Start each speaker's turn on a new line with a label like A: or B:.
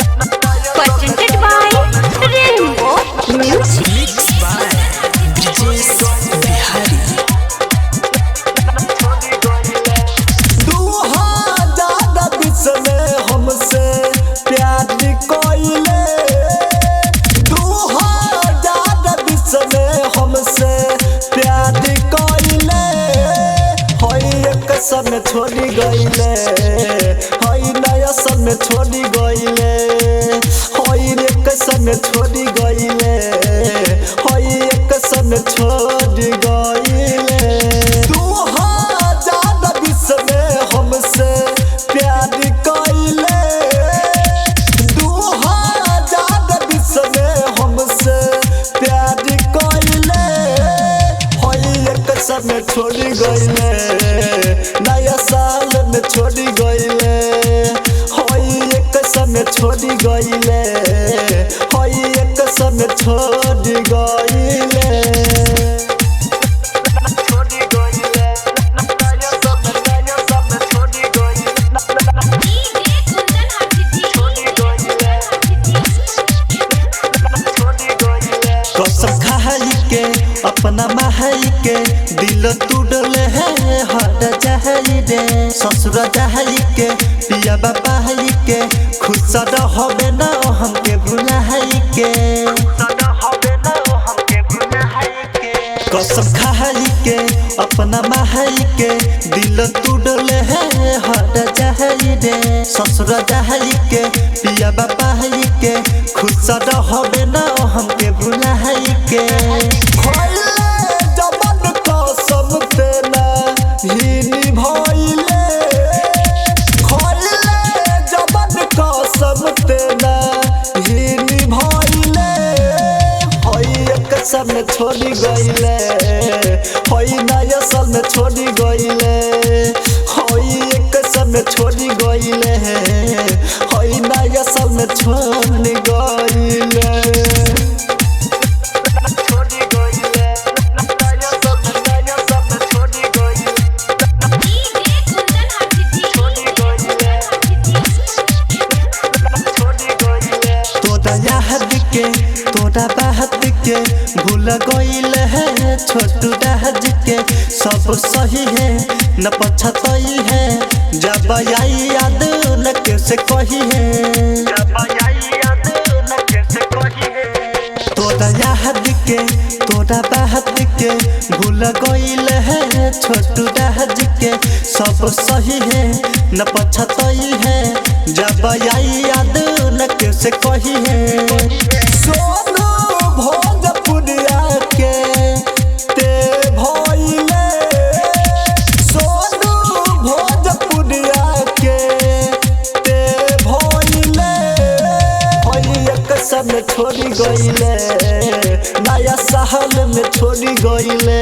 A: Presented by Rainbow Music.
B: Mixed by Brijesh Bihari.
C: 2020 में हमसे प्यार कोइले 2020 में हमसे प्यार कोइले होई एक समय छोड़ी गइले होई नया समय छोड़ी गइले होई एक समय छोड़ी गइले होई एक समय छोड़ी गइले 2020 में हमसे प्यार कोइले 2020 में हमसे प्यार कोइले होई एक समय छोड़ी गइले नया साल में छोड़ी गइले होई एक समय छोड़ी गइले होई एक समय छोड़ी गइले कसम खाई के अपना माई के दिल टूटल है हट जाई रे ससुर जाई के पिया बाबा के खुश रहबे न हमके भुलाई के कसम खाई के अपना माई के दिल टूटल है हट जाई रे ससुर जाई के पिया बाबा के खुश रहबे न हमके भुलाई के खोइले जबन कसम तेना ही निभाइले खोइले जबन कसम तेना ही निभाइले होई एक समय छोड़ी गइले होई नया साल में छोड़ी गइले होई एक समय छोड़ी गइले होई नया साल में छोड़ी गइले तोरा याद के तोरा बात के भूल गइल है छोटू राज के सब सही है न पछताई है जब आई याद न कैसे कही है तोरा याद के तोरा बात के भूल गइल है छोटू राज के सब सही है न पछताई है जब आई याद न कैसे कही है सोनू भोजपुरिया के ते भइले सोनू भोजपुरिया के ते भइले होई एक समय छोड़ी गइले नया साल में छोड़ी गइले